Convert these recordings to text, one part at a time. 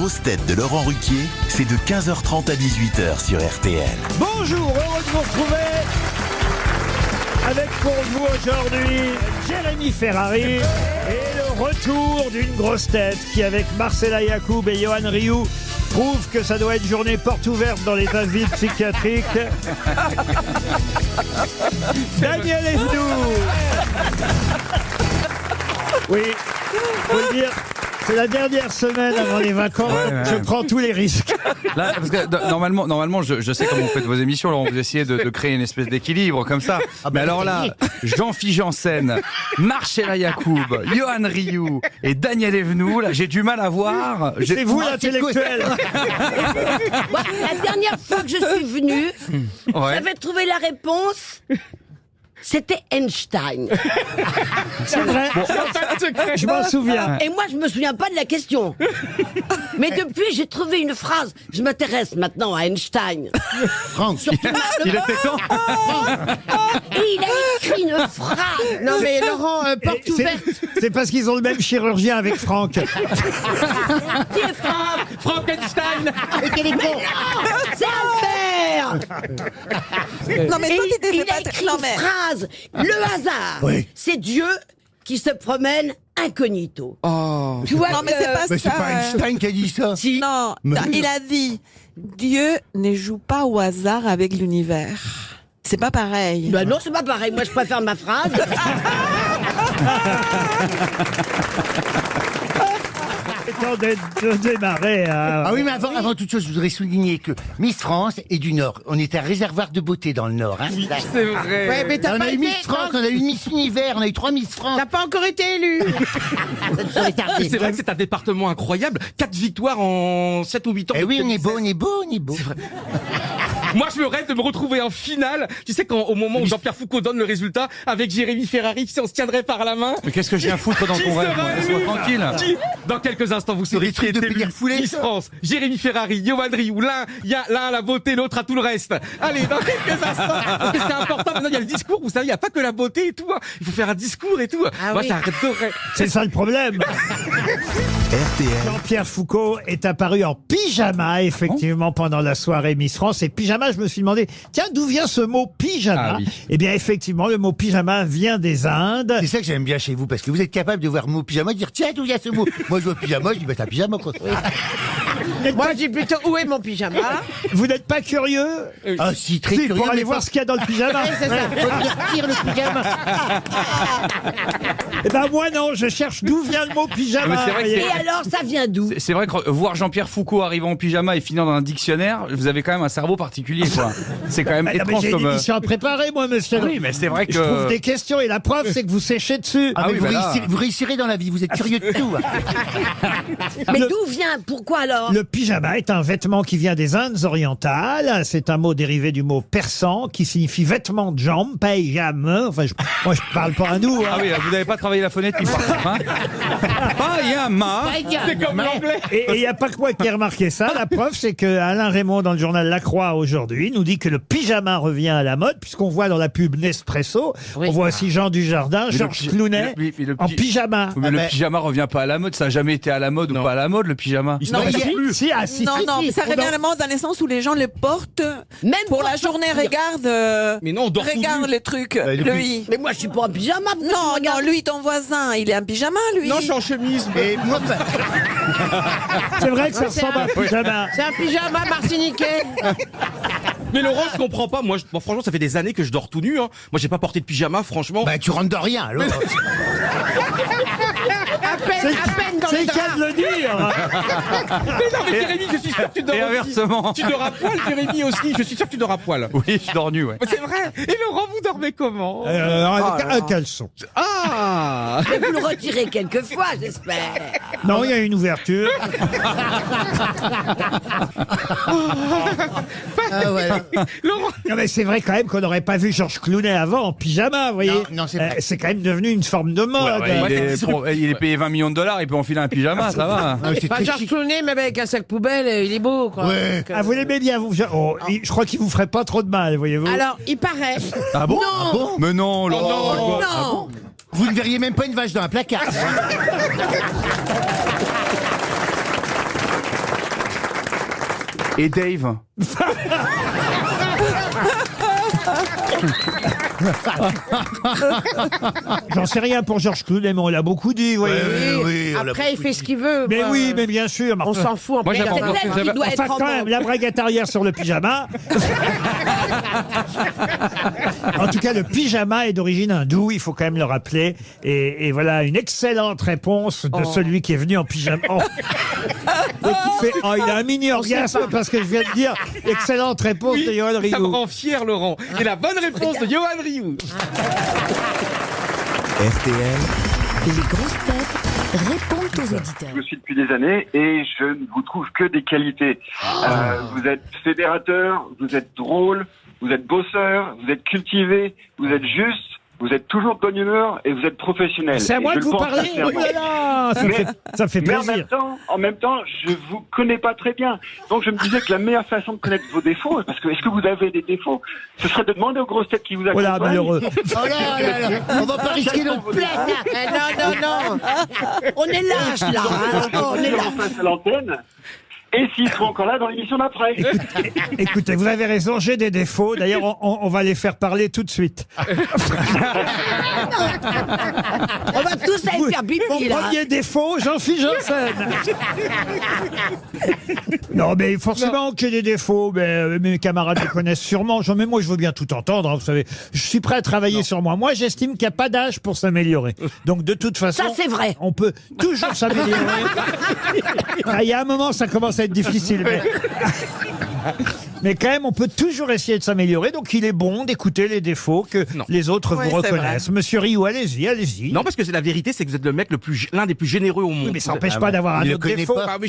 grosses têtes de Laurent Ruquier, c'est de 15h30 à 18h sur RTL. Bonjour, heureux de vous retrouver avec pour vous aujourd'hui Jérémy Ferrari et le retour d'une grosse tête qui, avec Marcella Yacoub et Johan Rioux, prouve que ça doit être journée porte ouverte dans les asiles psychiatriques. Daniel Evenou. Oui, faut le dire. C'est la dernière semaine avant les vacances, donc je prends tous les risques. Là, parce que normalement, je sais comment vous faites vos émissions, Laurent, vous essayez de créer une espèce d'équilibre comme ça. Mais alors là, Jean-Philippe Janssen, Marcella Yacoub, Johan Rioux et Daniel Evenou, là, j'ai du mal à voir. C'est vous l'intellectuel. La dernière fois que je suis venue, j'avais trouvé la réponse. C'était Einstein. C'est vrai. Je m'en souviens. Et moi, je me souviens pas de la question. Mais depuis, j'ai trouvé une phrase. Je m'intéresse maintenant à Einstein. Franck, Il était quand Et il a écrit une phrase. Non mais Laurent, porte C'est- ouverte. C'est parce qu'ils ont le même chirurgien avec Franck. Qui est Franck Frankenstein. C'est Albert. Non mais Et toi, il a écrit non une mais phrase. Le hasard, Oui. c'est Dieu qui se promène incognito. Tu vois non mais c'est pas mais c'est ça. pas Einstein qui a dit ça. Si. Non, il a dit Dieu ne joue pas au hasard avec l'univers. C'est pas pareil. Ben non, c'est pas pareil. Moi, je préfère ma phrase. Temps de démarrer. Ah oui, mais avant toute chose, je voudrais souligner que Miss France est du Nord. On était un réservoir de beauté dans le Nord. Hein. C'est vrai. Ouais, mais t'as On pas a eu été. Miss France, on a eu Miss Univers, on a eu 3 Miss France. T'as pas encore été élu. Ça serait tardé. C'est vrai que c'est un département incroyable. 4 victoires en 7 ou 8 ans. Eh oui, on est beau, on est beau, on est beau. Moi, je me rêve de me retrouver en finale. Tu sais, au moment où Jean-Pierre Foucault donne le résultat, avec Jérémy Ferrari, tu sais, on se tiendrait par la main. Mais qu'est-ce que j'ai à foutre dans ton rêve, moi? Laisse-moi tranquille. Dans quelques instants, vous saurez des qui trucs est de élu. Pierre Foulet, Miss ça. France, Jérémy Ferrari, Johan Rioux. L'un a la beauté, l'autre a tout le reste. Allez, dans quelques instants, parce que c'est important. Maintenant, il y a le discours. Vous savez, il n'y a pas que la beauté et tout. Hein. Il faut faire un discours et tout. Ah Moi, oui. j'adorerais. C'est ça le problème. RTL, Jean-Pierre Foucault est apparu en pyjama, effectivement, pendant la soirée Miss France. Et pyjama, je me suis demandé, tiens, d'où vient ce mot pyjama? Ah oui. Eh bien, effectivement, le mot pyjama vient des Indes. C'est ça que j'aime bien chez vous, parce que vous êtes capable de voir le mot pyjama et de dire tiens, d'où vient ce mot. Moi, je vois pyjama, je dis bah t'as pyjama quoi. Moi, je dis plutôt où est mon pyjama. Vous n'êtes pas curieux? Ah si, très Si, curieux. pour aller mais voir faut- ce qu'il y a dans le pyjama. C'est ça. faut dire tire le pyjama. Eh ben, moi, non, je cherche d'où vient le mot pyjama. Mais c'est vrai que voyez. Et alors, ça vient d'où? C'est vrai que voir Jean-Pierre Foucault arriver en pyjama et finir dans un dictionnaire, vous avez quand même un cerveau particulier, quoi. C'est quand même Ah non, mais étrange j'ai une comme. émission à préparer, moi, monsieur. Oui, mais c'est vrai Je trouve que. des questions et la preuve, c'est que vous séchez dessus. Ah, mais oui, vous, bah là. vous réussirez dans la vie, vous êtes curieux de tout. hein. Mais Le- d'où vient? Pourquoi alors? Le pyjama est un vêtement qui vient des Indes orientales. C'est un mot dérivé du mot persan qui signifie vêtement de jambes, pyjama. Enfin, moi, je parle pas à nous. Ah Hein. oui, vous n'avez pas travaillé la phonétique, par contre, hein. Pyjama. C'est comme l'anglais. Et il n'y a pas que moi qui ai remarqué ça. La preuve, c'est que Alain Raymond, dans le journal La Croix aujourd'hui, nous dit que le pyjama revient à la mode, puisqu'on voit dans la pub Nespresso, on voit aussi Jean Dujardin, Mais le Georges pyja- Clooney, mais le en pi- pyjama. Oui, mais Ah le ben- pyjama revient pas à la mode, ça a jamais été à la mode ou pas à la mode, le pyjama. Il se Non, n'en il y reste a- plus. Si, ah, si, non, si, non, si. mais ça revient Pendant- à la mode dans le sens où les gens le portent Même pour la journée. sortir. Regarde, Mais non, on dort tout regarde nu. les trucs. depuis- Lui. Mais moi, je suis pas en pyjama. pourquoi tu me Non, non, regardes? lui, ton voisin, il est en pyjama, lui. Non, je suis en chemise. Et moi, C'est vrai que ça Ouais, c'est ressemble à un pyjama. C'est un pyjama martiniquais. Mais Laurent, je comprends pas. Moi, franchement, ça fait des années que je dors tout nu. Hein. Moi, j'ai pas porté de pyjama, franchement. bah tu rentres dans rien alors. À peine dans C'est les le cas draps. de le dire. Mais non, mais Jérémy, je suis sûr que tu dors Et aussi. inversement. Tu dors à poil, Jérémy aussi. Je suis sûr que tu dors à poil. Oui, je dors nu, ouais. C'est vrai. Et Laurent, vous dormez comment Avec un caleçon. Ah. Mais vous le retirez quelquefois, j'espère. Non, il y a une ouverture. Ah, voilà. Laurent. Non, mais c'est vrai quand même qu'on n'aurait pas vu Georges Clooney avant en pyjama, vous voyez. Non, non, c'est vrai. C'est quand même devenu une forme de mode. Il est payé 20 millions de dollars, il peut enfiler un pyjama, ça va. Ah, mais c'est Enfin, très Georges chic. Clooney, même avec un sac poubelle, il est beau, quoi. Ouais. Donc, Ah, vous l'aimez bien, vous oh, je crois qu'il vous ferait pas trop de mal, voyez-vous. Alors, il paraît. Ah bon bon Mais non, Laurent. Non. Vous ne verriez même pas une vache dans un placard. Et Dave. J'en sais rien pour Georges Clooney, mais on l'a beaucoup dit, vous voyez. Oui, on l'a Après, il fait ce qu'il veut. Mais quoi. oui, mais bien sûr. On s'en fout. Moi, Après, j'avais il y a- encore- C'est elle qui doit Enfin, être en quand même, manque. la braguette arrière sur le pyjama. En tout cas, le pyjama est d'origine hindoue, il faut quand même le rappeler. Et voilà une excellente réponse de celui qui est venu en pyjama. Oh. Et qui fait, oh, il a un mini orgasme parce que je viens de dire excellente réponse Oui, de Johan ça me Rioux. rend fier, Laurent. Et la bonne réponse de Johan Rioux. RTL, Les grosses têtes répondent aux auditeurs. Je vous suis depuis des années et je ne vous trouve que des qualités. Vous êtes fédérateur, vous êtes drôle, vous êtes bosseur, vous êtes cultivé, vous êtes juste, vous êtes toujours de bonne humeur et vous êtes professionnel. C'est à moi Et de je vous le pense parler. sincèrement. Oh là là, ça fait Mais plaisir. en même temps, je vous connais pas très bien. Donc je me disais que la meilleure façon de connaître vos défauts, parce que est-ce que vous avez des défauts, ce serait de demander aux grosses têtes qui vous Oh là, accompagnent. malheureux. Oh là là, on va pas risquer notre place. Non. On est lâche là. Hein. On est là. face à l'antenne. Et s'ils seront encore là dans l'émission d'après. Écoutez, vous avez raison, j'ai des défauts. D'ailleurs, on va les faire parler tout de suite. On va tous aller faire Mon pipi là. premier défaut, Jean-Philippe Janssen. Non, mais forcément que j'ai des défauts, mais mes camarades les connaissent sûrement. Mais moi, je veux bien tout entendre, hein, vous savez. Je suis prêt à travailler sur moi. Moi, j'estime qu'il n'y a pas d'âge pour s'améliorer. Donc, de toute façon, Ça, c'est vrai. on peut toujours s'améliorer. Ah, il y a un moment, ça commence à être difficile, mais quand même, on peut toujours essayer de s'améliorer. Donc, il est bon d'écouter les défauts que Non. les autres Ouais, vous c'est reconnaissent. Monsieur Rioux, allez-y. Non, parce que c'est la vérité, c'est que vous êtes le mec l'un des plus généreux au monde. Oui, mais ça n'empêche pas d'avoir un il le autre connaît défaut. pas. Ah, mais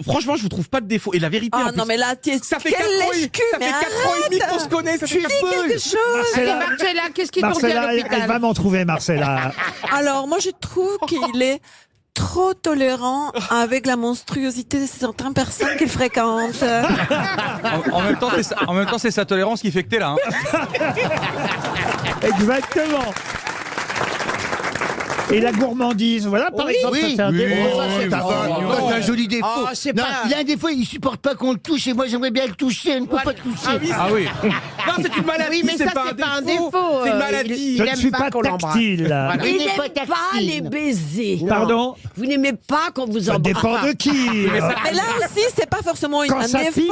franchement, je vous trouve pas de défaut. Et la vérité, en Ah plus, non, mais là, ça fait quel 4 ans, lèche-cul, ça fait mais 4 ans et demi qu'on se connaît. Ça fait Tu dis quelque chose. Allez, Marcella, Marcella, qu'est-ce qui t'ont dit à Marcella, elle va l'hôpital? m'en trouver, Marcella. Alors, moi, je trouve qu'il est trop tolérant avec la monstruosité de certaines personnes qu'il fréquente. En même temps, c'est sa tolérance qui fait que t'es là. Hein. Exactement. Et la gourmandise, voilà, par exemple, ça, Oui, c'est un défaut. c'est un joli défaut. Oh, c'est Non, pas- il a un défaut, il supporte pas qu'on le touche et moi j'aimerais bien le toucher, elle ne peut pas le toucher. Ah oui. Non, c'est une maladie. Oui, mais ça, c'est pas un défaut. C'est une Il maladie. Je ne aime suis pas pas qu'on l'embrasse. tactile. Voilà. Il Il n'est n'aime pas pas tactile. les baisers. Pardon. Vous n'aimez pas qu'on vous Ça embrasse. dépend de qui. Mais là aussi, c'est pas forcément Quand un ça défaut.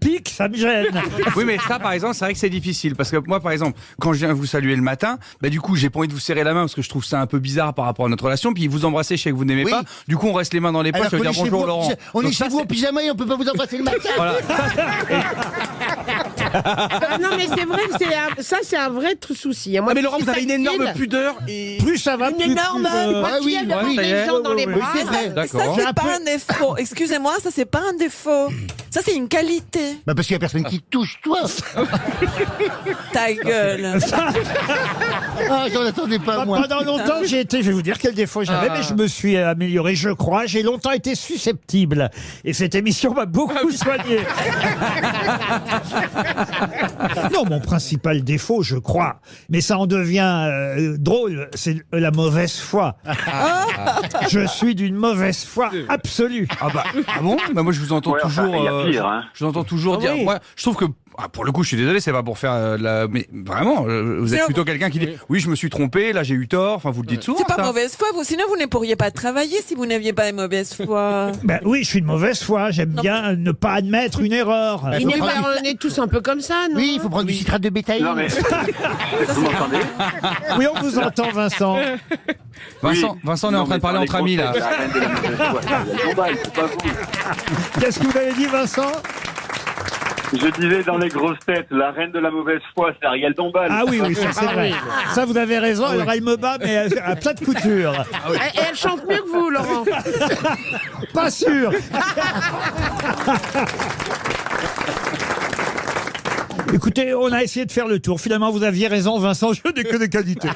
pique, ça me gêne. Oui, mais ça, par exemple, c'est vrai que c'est difficile. Parce que moi, par exemple, quand je viens vous saluer le matin, bah, du coup, j'ai pas envie de vous serrer la main parce que je trouve ça un peu bizarre par rapport à notre relation. Puis vous embrasser, je sais que vous n'aimez Oui. pas. Du coup, on reste les mains dans les poches. Alors Je veux qu'on dire est chez bonjour, vous, Laurent. on est Donc chez ça, vous en c'est- pyjama et on peut pas vous embrasser le matin. Voilà. Non, mais c'est vrai que c'est un vrai souci. Moi, Ah, mais Laurent, je vous suis avez une énorme tactile. pudeur et. Plus ça va, Une plus énorme- Moi Ah qui oui, aime ouais, prendre ça y les est. gens dans les Oui, bras. c'est vrai. Ça, D'accord. c'est pas un défaut. Excusez-moi, ça, c'est pas un défaut. Ça, c'est une qualité. Bah parce qu'il y a personne qui te touche, toi. Ta gueule. Ah, j'en attendais pas, moi. Pendant longtemps, j'ai été, je vais vous dire quel défaut j'avais, mais je me suis amélioré, je crois. J'ai longtemps été susceptible. Et cette émission m'a beaucoup soigné. Non, mon principal défaut, je crois, mais ça en devient drôle, c'est la mauvaise foi. Je suis d'une mauvaise foi absolue. Ah bon? Bah moi je vous entends Ouais, enfin, toujours. il y a pire, hein. Je vous entends toujours dire. oui. Moi, je trouve que. Pour le coup, je suis désolé, c'est pas pour faire mais vraiment, vous êtes C'est- plutôt quelqu'un qui dit oui, je me suis trompé, là j'ai eu tort. Enfin, vous le dites souvent. C'est pas ça. mauvaise foi, vous. Sinon, vous ne pourriez pas travailler si vous n'aviez pas une mauvaise foi. Ben oui, je suis de mauvaise foi. J'aime bien ne pas admettre une erreur. Oui, mais on est tous un peu comme ça, non? Oui, il faut prendre du citrate de bétail. Non mais vous m'entendez? Oui, on vous entend, Vincent. Vincent, on est en train de parler entre amis là. La reine de la mauvaise foi, c'est Ariel Dombal, c'est pas vous. Qu'est-ce que vous avez dit, Vincent? Je disais dans les grosses têtes, la reine de la mauvaise foi, c'est Ariel Dombal. Ah oui, oui, ça c'est vrai. Ça, vous avez raison. Alors, elle me bat, mais à plat de couture. Et elle chante mieux que vous, Laurent. Pas sûr. Écoutez, on a essayé de faire le tour. Finalement, vous aviez raison, Vincent. Je n'ai que des qualités.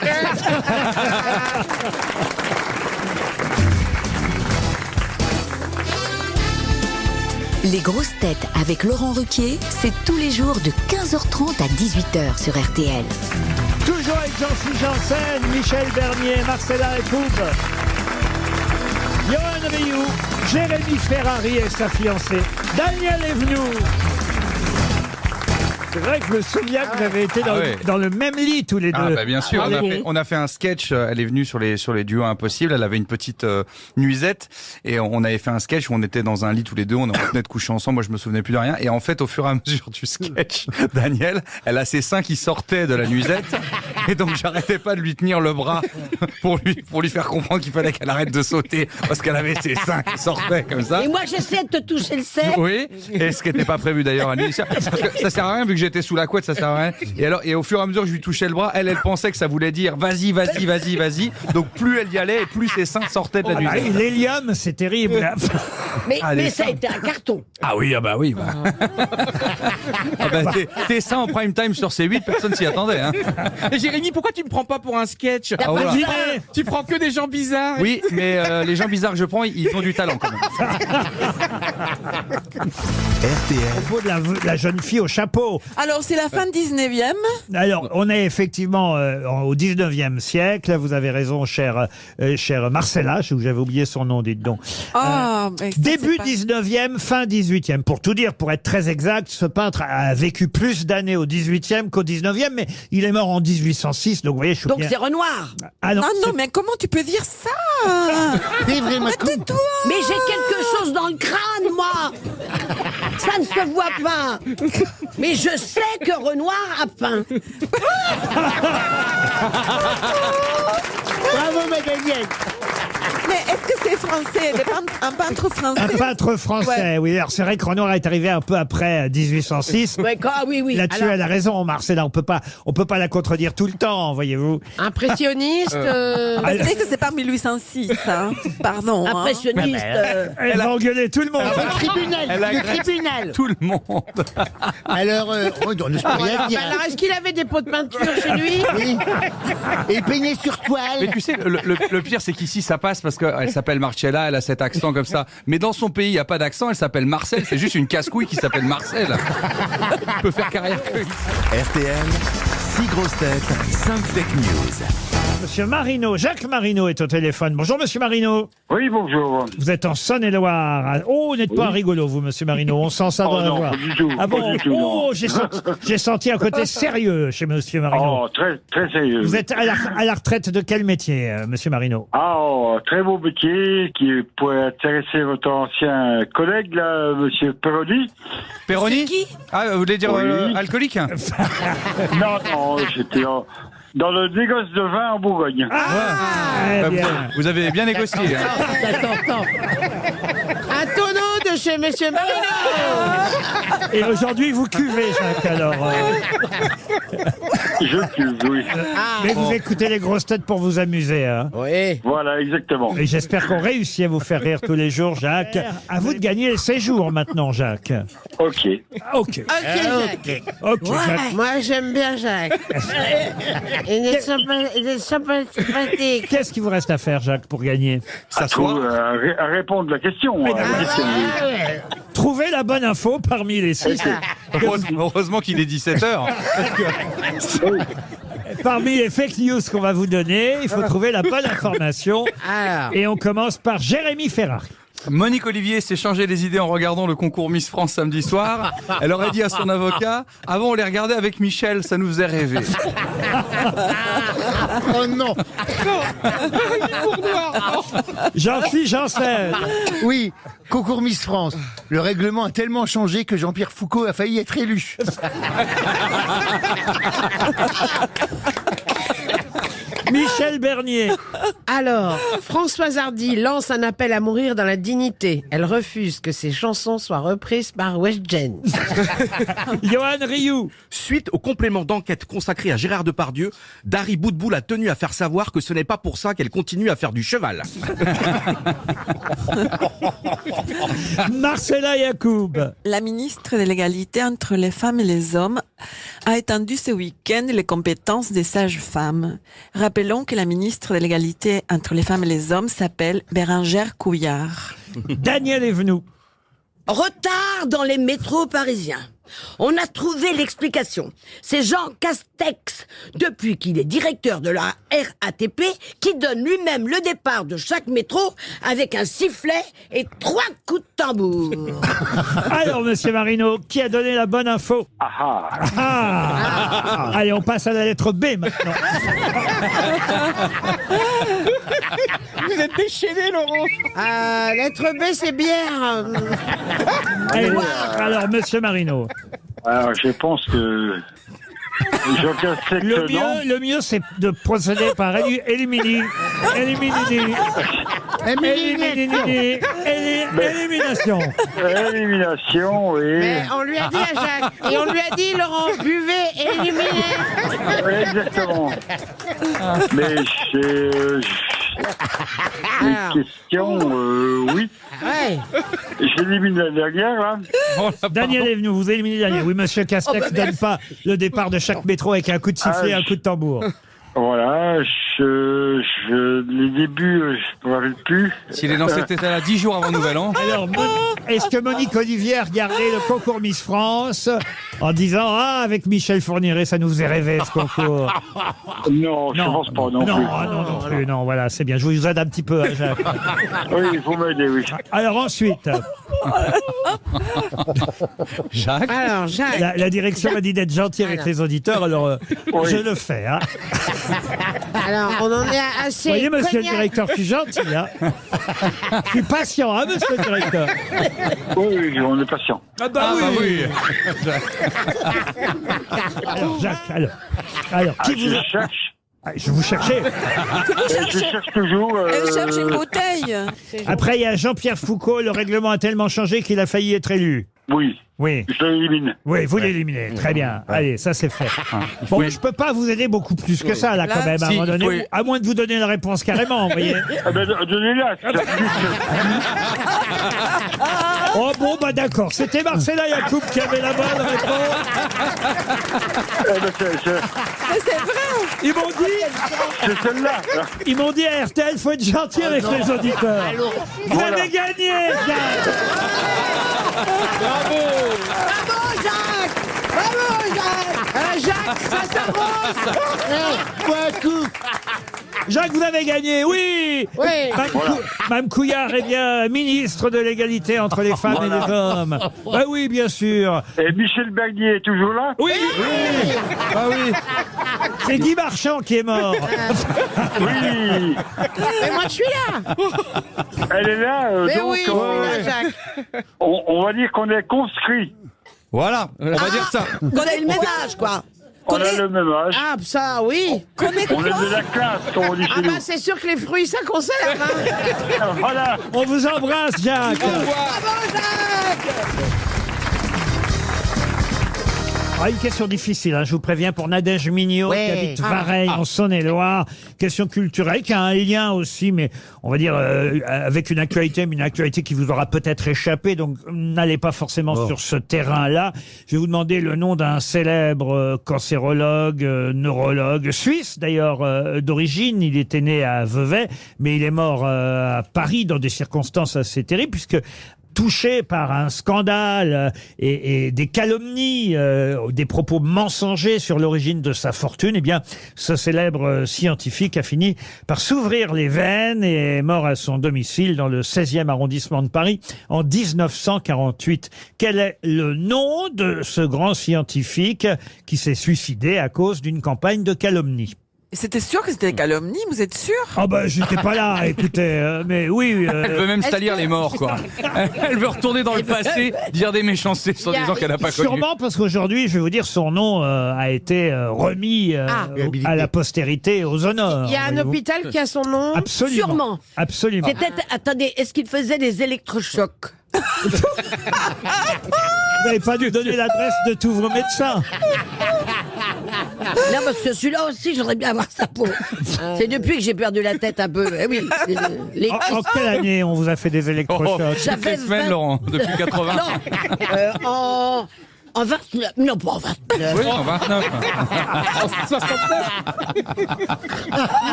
Les grosses têtes avec Laurent Ruquier, c'est tous les jours de 15h30 à 18h sur RTL. Toujours avec Jean-Philippe Janssen, Michel Bernier, Marcella Yacoub. Johan Rioux, Jérémy Ferrari et sa fiancée, Daniel Evenou. C'est vrai que je me souviens que vous avez été dans le même lit tous les deux. Ah bah bien sûr, on a fait un sketch, elle est venue sur les duos impossibles, elle avait une petite nuisette et on avait fait un sketch où on était dans un lit tous les deux, on venait de coucher ensemble, moi je me souvenais plus de rien et en fait au fur et à mesure du sketch, Daniel, elle a ses seins qui sortaient de la nuisette et donc j'arrêtais pas de lui tenir le bras pour lui faire comprendre qu'il fallait qu'elle arrête de sauter parce qu'elle avait ses seins qui sortaient comme ça. Et moi j'essaie de te toucher le sein. Oui, et ce qui n'était pas prévu d'ailleurs à l'initiale, parce que ça sert à rien vu que j'étais sous la couette, ça sert à rien. Et au fur et à mesure que je lui touchais le bras, elle pensait que ça voulait dire vas-y. Donc plus elle y allait et plus ses seins sortaient de la nuisette. L'hélium, c'est terrible. Mais ça a été un carton. Ah oui. Tes seins en prime time sur C8, personne s'y attendait. Hein. Et Jérémy, pourquoi tu me prends pas pour un sketch? Voilà. Tu prends que des gens bizarres. Oui, mais les gens bizarres que je prends, ils ont du talent quand même. RTL. Au propos de la jeune fille au chapeau. Alors, c'est la fin 19e. Alors, on est effectivement au 19e siècle. Vous avez raison, chère Marcella. J'avais oublié son nom, dites donc. Début 19e, fin 18e. Pour tout dire, pour être très exact, ce peintre a vécu plus d'années au 18e qu'au 19e, mais il est mort en 1806. Donc, vous voyez, je suis Donc bien... c'est Renoir. Ah non, mais comment tu peux dire ça? C'est vraiment cool. Tais-toi. Mais j'ai quelque chose dans le crâne, moi. Ça ne se voit pas. Mais je sais que Renoir a peint. Bravo, ma Daniel. Mais est-ce que c'est français? Un peintre français? Un peintre français, oui. Alors, c'est vrai que Renoir est arrivé un peu après 1806. Oui. Là-dessus, elle a raison, Marcella. On peut pas la contredire tout le temps, voyez-vous. Impressionniste. Vous savez que c'est pas 1806, hein. Pardon. Impressionniste. Elle va engueuler tout le monde. Le tribunal. Tout le monde. Alors, on ne se peut rien dire. Alors, est-ce qu'il avait des pots de peinture chez lui? Oui. Et peigné sur toile. Mais tu sais, le pire, c'est qu'ici, ça passe parce qu'elle s'appelle Marcella, elle a cet accent comme ça. Mais dans son pays, il n'y a pas d'accent, elle s'appelle Marcel. C'est juste une casse-couille qui s'appelle Marcel. Elle peut faire carrière que ici. RTL, 6 grosses têtes, 5 fake news. Monsieur Marino, Jacques Marino est au téléphone. Bonjour, monsieur Marino. Oui, bonjour. Vous êtes en Saône-et-Loire. Oh, vous n'êtes pas rigolo, vous, monsieur Marino. On sent ça dans la non, voix. pas du tout. Ah bon? Pas du tout, non. Oh, j'ai senti un côté sérieux chez monsieur Marino. Oh, très, très sérieux. Vous êtes à la retraite de quel métier, monsieur Marino? Très beau métier qui pourrait intéresser votre ancien collègue, là, monsieur Perroni. Perroni? Qui? Ah, vous voulez dire Oui. alcoolique? Non, j'étais dans le négoce de vin en Bourgogne. Eh bien. Vous avez bien négocié. Hein. Un tonneau de chez Monsieur Marino. Et aujourd'hui, vous cuvez, Jacques, alors. Je cuve, oui. Mais vous écoutez les grosses têtes pour vous amuser, hein. Oui. Voilà, exactement. Et j'espère qu'on réussit à vous faire rire tous les jours, Jacques. À vous de gagner le séjour maintenant, Jacques. Ok. Ok. Ok, Jacques. moi j'aime bien Jacques. Il est sympathique. Qu'est-ce qu'il vous reste à faire, Jacques, pour gagner? À répondre à la question. Trouver la bonne info parmi les 6. Heureusement qu'il est 17h. Parmi les fake news qu'on va vous donner, il faut trouver la bonne information. Alors. Et on commence par Jérémy Ferrari. Monique Olivier s'est changé les idées en regardant le concours Miss France samedi soir. Elle aurait dit à son avocat, avant on les regardait avec Michel, ça nous faisait rêver. Oh non. Jean-Philippe Janssen. Oui, concours Miss France. Le règlement a tellement changé que Jean-Pierre Foucault a failli être élu. Michel Bernier. Alors, Françoise Hardy lance un appel à mourir dans la dignité. Elle refuse que ses chansons soient reprises par Westgen. Johan Rioux. Suite au complément d'enquête consacré à Gérard Depardieu, Dari Boudboul a tenu à faire savoir que ce n'est pas pour ça qu'elle continue à faire du cheval. Marcella Yacoub. La ministre de l'égalité entre les femmes et les hommes a étendu ce week-end les compétences des sages-femmes. Rappelons que la ministre de l'égalité entre les femmes et les hommes s'appelle Bérangère Couillard. Daniel Evenou. Retard dans les métros parisiens. On a trouvé l'explication. C'est Jean Castex, depuis qu'il est directeur de la RATP, qui donne lui-même le départ de chaque métro avec un sifflet et 3 coups de tambour. Alors, monsieur Marino, qui a donné la bonne info? Allez, on passe à la lettre B maintenant. Vous êtes déchaîné, Laurent. Lettre B, c'est bière. Allez, alors, monsieur Marino. Alors, je pense que Jean Castex, Le mieux, c'est de procéder par élimination. Élimination, oui. Mais on lui a dit à Jacques, et on lui a dit, Laurent, buvez et éliminez. Exactement. Mais c'est une question, oui. Ouais. J'élimine la dernière, là. Daniel est venu vous éliminer dernier. Oui, monsieur Castex ne donne pas le départ de chaque métro avec un coup de sifflet et un coup de tambour. Voilà, les débuts, je ne me rappelle plus. S'il est dans cet état-là 10 jours avant Nouvel An. Alors, est-ce que Monique Olivier a regardé le concours Miss France en disant « Ah, avec Michel Fourniret, ça nous faisait rêver ce concours ». Non, je ne pense pas non plus. Non, voilà, c'est bien. Je vous aide un petit peu, hein, Jacques. Oui, il faut m'aider, oui. Alors ensuite, Jacques. Alors, Jacques. la direction m'a dit d'être gentil avec les auditeurs, alors je le fais. Hein. Alors, on en est assez. Vous voyez, monsieur le cognac. directeur, je suis gentil. Hein. Je suis patient, hein, monsieur le directeur. Oui, on est patient. Ah bah oui. Alors, Jacques, alors qui vous... Je cherche. Je vous cherchais. Je cherche toujours. Elle cherche une bouteille. Après, il y a Jean-Pierre Foucault. Le règlement a tellement changé qu'il a failli être élu. Oui. Oui. Je l'élimine. Oui, vous l'éliminez. Très bien. Allez, ça c'est fait. Bon, je peux pas vous aider beaucoup plus que ça, là, quand même, à un moment donné. À moins de vous donner la réponse carrément, vous voyez. Ah ben, donnez-la. Oh bon, bah d'accord. C'était Marcella Yacoub qui avait la bonne réponse. Mais c'est vrai. Ils m'ont dit... C'est celle-là. Ils m'ont dit à RTL, faut être gentil avec les auditeurs. Vous avez gagné, Jacques. Bravo. Bravo, Jacques. Bravo, Jacques. Jacques, ça s'avance. Jacques, vous avez gagné, oui. Oui. Mme Couillard est bien ministre de l'égalité entre les femmes et les hommes. Bah oui, bien sûr. Et Michel Bernier est toujours là? Oui. Ah oui. C'est Guy Marchand qui est mort. Oui. Mais moi, je suis là. Elle est là, Mais donc oui, je suis là, Jacques. on va dire qu'on est conscrits. Voilà, on va dire ça. Qu'on a le même âge, quoi. On a le même âge. Ah, ça, oui. On est de la classe, comme on dit chez Ah nous. bah, c'est sûr que les fruits, ça conserve. Hein. Voilà. On vous embrasse, Jacques. Bravo, Jacques. Ah, une question difficile, hein, je vous préviens, pour Nadège Mignot, qui habite Vareille, en Saône-et-Loire. Question culturelle, qui a un lien aussi, mais on va dire avec une actualité, mais une actualité qui vous aura peut-être échappé, donc n'allez pas forcément sur ce terrain-là. Je vais vous demander le nom d'un célèbre cancérologue, neurologue, suisse d'ailleurs d'origine. Il était né à Vevey, mais il est mort à Paris dans des circonstances assez terribles, puisque touché par un scandale et des calomnies, des propos mensongers sur l'origine de sa fortune, eh bien, ce célèbre scientifique a fini par s'ouvrir les veines et est mort à son domicile dans le 16e arrondissement de Paris en 1948. Quel est le nom de ce grand scientifique qui s'est suicidé à cause d'une campagne de calomnie? C'était sûr que c'était des calomnies, vous êtes sûr? Ah bah j'étais pas là, écoutez, mais oui. Elle veut même salir les morts, quoi. Elle veut retourner dans le passé, dire des méchancetés sur des gens qu'elle n'a pas connus. Sûrement parce qu'aujourd'hui, je vais vous dire, son nom a été remis à la postérité, aux honneurs. Il y a un hôpital qui a son nom. Absolument. Sûrement. Absolument. C'était, attendez, est-ce qu'il faisait des électrochocs? Vous n'avez pas dû donner l'adresse de tous vos médecins. Non, parce que celui-là aussi, j'aimerais bien avoir sa peau. C'est depuis que j'ai perdu la tête un peu. Eh oui. En quelle année on vous a fait des électrochocs? Toutes les semaines, Laurent, depuis 80. Non, en 29. Non, pas en 29. Oui, en 29. En 69.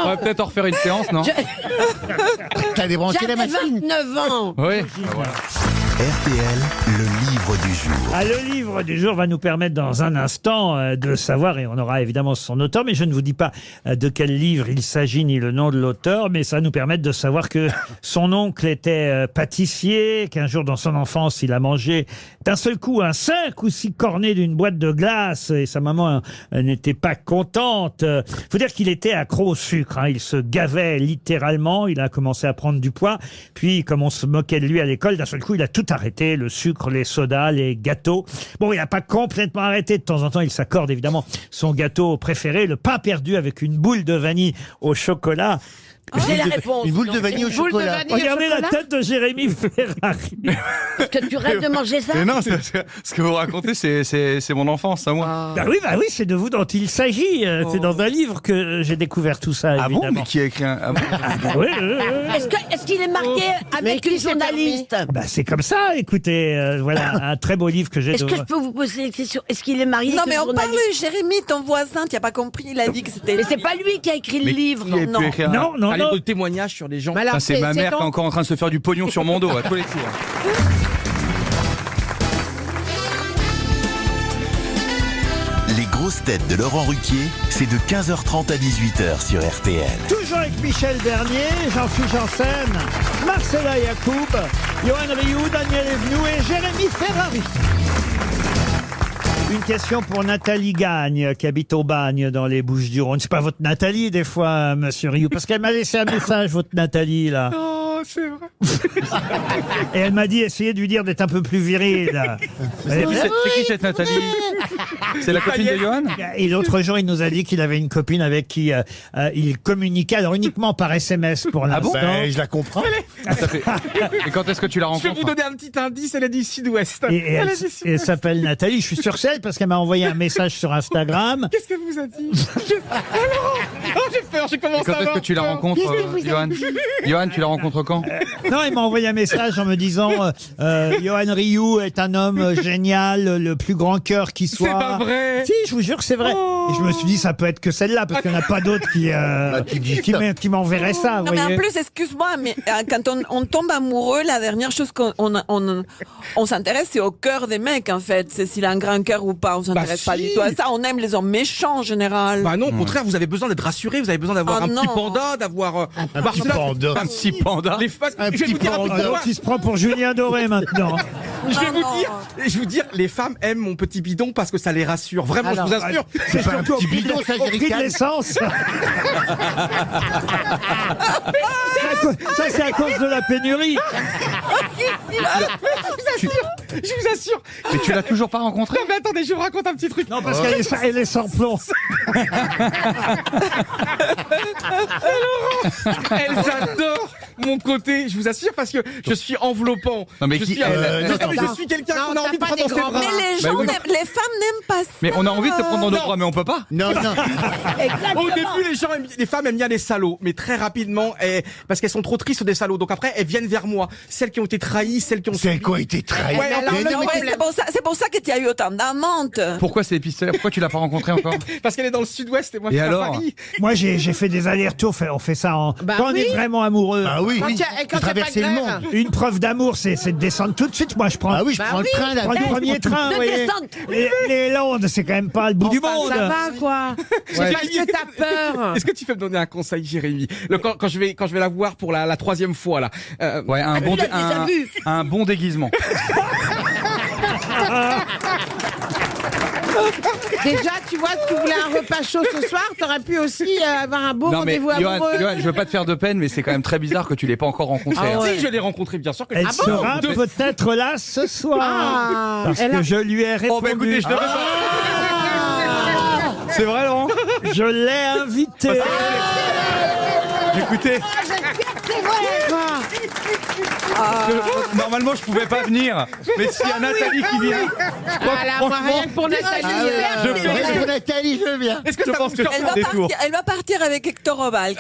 On va peut-être en refaire une séance, non? T'as débranché la J'avais machine? 29 ans. Oui, bah voilà. RTL, le livre du jour. Ah, le livre du jour va nous permettre dans un instant de savoir, et on aura évidemment son auteur, mais je ne vous dis pas de quel livre il s'agit ni le nom de l'auteur, mais ça va nous permettre de savoir que son oncle était pâtissier, qu'un jour dans son enfance il a mangé d'un seul coup un 5 ou 6 cornets d'une boîte de glace et sa maman n'était pas contente. Faut dire qu'il était accro au sucre, hein. Il se gavait littéralement, il a commencé à prendre du poids, puis comme on se moquait de lui à l'école, d'un seul coup il a tout arrêté, le sucre, les sodas, les gâteaux. Bon, il n'a pas complètement arrêté, de temps en temps il s'accorde évidemment son gâteau préféré, le pain perdu avec une boule de vanille au chocolat. J'ai la réponse. Une boule de vanille au chocolat. Regardez la tête de Jérémy Ferrari. Est-ce que tu rêves de manger ça? Mais non, ce que vous racontez, c'est mon enfance, à moi. Bah oui, c'est de vous dont il s'agit. C'est dans un livre que j'ai découvert tout ça, Ah bon? évidemment. Mais qui a écrit un... Ah bon Oui. Est-ce qu'il est marqué avec qui une s'est journaliste? Bah c'est comme ça, écoutez, voilà, un très beau livre que j'ai Est-ce que je peux vous poser une question? Est-ce qu'il est marié Non, avec mais une on parle journaliste? de Jérémy, ton voisin, tu n'as pas compris, il a dit que c'était... Mais c'est pas lui qui a écrit le Mais livre. qui a pu Non. écrire un- Non. Allez, de témoignages sur les gens. Mais alors, Putain, c'est ma mère qui est ton- encore en train de se faire du pognon sur mon dos à tous les tours. Les grosses têtes de Laurent Ruquier, c'est de 15h30 à 18h sur RTL. Toujours avec Michel Bernier, Jean-Philippe Janssen, Marcella Yacoub, Johan Rioux, Daniel Evenou et Jérémy Ferrari. Une question pour Nathalie Gagne, qui habite au Bagne, dans les Bouches-du-Rhône. C'est pas votre Nathalie, des fois, monsieur Rioux, parce qu'elle m'a laissé un message, votre Nathalie, là. Oh, c'est vrai. Et elle m'a dit, essayez de lui dire d'être un peu plus viril. C'est qui cette Nathalie? C'est la copine de Johan? Et l'autre jour, il nous a dit qu'il avait une copine avec qui il communiquait, alors uniquement par SMS pour l'instant. Ben, je la comprends. Et quand est-ce que tu la Je vais rencontres? vous donner un petit indice, elle est du sud-ouest. Et Elle elle, est du elle sud-ouest. s'appelle Nathalie. Je suis sûr que c'est elle parce qu'elle m'a envoyé un message sur Instagram. Qu'est-ce que vous a dit? Oh, j'ai peur, j'ai Et commencé quand à est-ce que avoir tu la peur. rencontres, Johan? Johan, tu la rencontres quand? Non, il m'a envoyé un message en me disant Johan Rioux est un homme génial, le plus grand cœur qui soit. C'est pas vrai. Si, je vous jure que c'est vrai. Et je me suis dit, ça peut être que celle-là, parce qu'il n'y en a pas d'autres qui m'enverraient ça, vous Non, mais en voyez. plus, excuse-moi, mais quand on tombe amoureux, la dernière chose qu'on s'intéresse, c'est au cœur des mecs, en fait. C'est s'il a un grand cœur ou pas. On s'intéresse pas si. du tout à ça. On aime les hommes méchants, en général. Bah non, au contraire, vous avez besoin d'être rassuré, vous avez besoin d'avoir Ah un non. petit panda, d'avoir Un petit panda. Un petit panda. Les femmes, Un je vais petit vous dire un panda. petit L'autre, il se prend pour Julien Doré maintenant. Je vais Ah vous non. dire, je vais vous dire, les femmes aiment mon petit bidon parce que ça les rassure. Vraiment, Alors, je vous assure. C'est pas un surtout au petit prix bidon, ça, au prix de jerrycan. l'essence. Ça, c'est à cause de la pénurie. Je vous assure. Mais tu l'as toujours pas rencontré? Non mais attendez, je vous raconte un petit truc. Non, parce qu'elle est sans plomb. Elles adorent mon côté, je vous assure, parce que je suis enveloppant. Non, mais je qui- suis, non, je suis quelqu'un Non, qu'on a t'as envie de pas prendre des dans ses grands bras. Mais les Bah gens, oui. les femmes n'aiment pas ça. Mais on a envie de te prendre dans nos non. bras, mais on peut pas. Non, non. Au début, les femmes aiment bien les salauds, mais très rapidement, parce qu'elles sont trop tristes des salauds. Donc après, elles viennent vers moi. Celles qui ont été trahies, celles qui ont C'est quoi été trahi? Ouais, alors, mais non, non, mais C'est pour ça que tu as eu autant d'amantes. Pourquoi c'est épistolaire? Pourquoi tu l'as pas rencontré encore? parce qu'elle est dans le sud-ouest et moi je Et suis alors à Paris. Moi, j'ai fait des allers-retours. On fait ça Bah quand on oui. est vraiment amoureux. Ah oui, Quand oui. il y a- et quand Vous il y a pas traversez de le grève. monde. Une preuve d'amour, c'est de descendre tout de suite. Moi, je prends. Ah oui, je Bah prends oui. le train, là. Je prends le premier train, vous voyez. descente. Les Landes, c'est quand même pas le bout du Enfin, monde. ça va, quoi. Est-ce que t'as peur? Est-ce que tu peux me donner un conseil, Jérémy? Quand je vais la voir pour la troisième fois là. Ouais, un bon, Il a déjà vu. un bon déguisement. Déjà, tu vois, tu voulais un repas chaud ce soir, t'aurais pu aussi avoir un beau Non mais rendez-vous Johan, amoureux. je veux pas te faire de peine, mais c'est quand même très bizarre que tu l'aies pas encore rencontré. Ah hein. ouais. Si je l'ai rencontré, bien sûr que Elle Ah bon sera peut-être là ce soir. Ah, parce elle que a- je lui ai répondu. Oh bah écoutez, je devrais pas. C'est vrai, Laurent? Je l'ai invité. Écoutez, Ah, normalement je pouvais pas venir, mais s'il y a Nathalie qui vient, je crois que voilà, moi, franchement, rien que pour Nathalie. je Ouais, pour Nathalie, je veux bien. Est-ce que je ça pense vous que surprend je fais des tours. Elle va partir avec Hector Oval.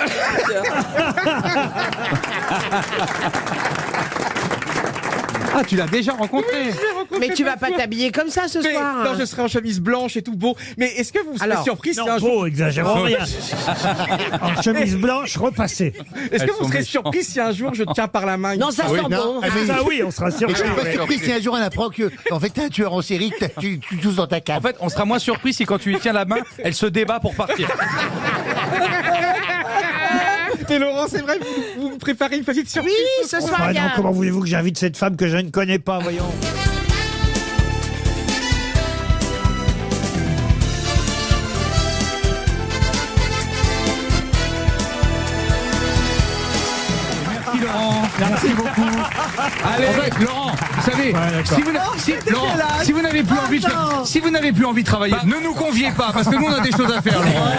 Ah, tu l'as déjà rencontré? Mais tu vas pas t'habiller comme ça ce Mais soir. non, je serai en chemise blanche et tout beau. Mais est-ce que vous serez Alors, surpris si Non, un jour... beau, exagérons rien. En chemise blanche repassée. Est-ce que Elles vous sont serez méchantes. surpris si un jour je tiens par la main Non, ça sent bon. Non, mais- Ça oui, on sera Et surpris. je suis pas ouais. surpris si un jour on apprend que, en fait, t'es un tueur en série, que tu tousses dans ta En cave. fait, on sera moins surpris si quand tu lui tiens la main, elle se débat pour partir. Mais Laurent, c'est vrai, vous préparez une petite surprise. Oui, ce soir, Ah il y non, a... comment voulez-vous que j'invite cette femme que je ne connais pas, voyons. Merci Laurent, merci beaucoup. Allez, en fait, Laurent, vous savez, Laurent, si vous n'avez plus envie de travailler, ne nous conviez pas parce que nous on a des choses à faire. Laurent.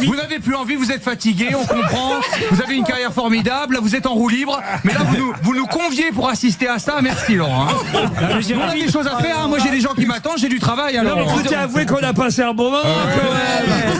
Vous n'avez plus envie, vous êtes fatigué, on comprend. Vous avez une carrière formidable, vous êtes en roue libre, mais là vous nous conviez pour assister à ça. Merci Laurent. Hein. Nous, on a des choses à faire. Hein. Moi j'ai des gens qui m'attendent, j'ai du travail. Non, Alors. mais écoutez, avouez qu'on a passé un bon moment quand même.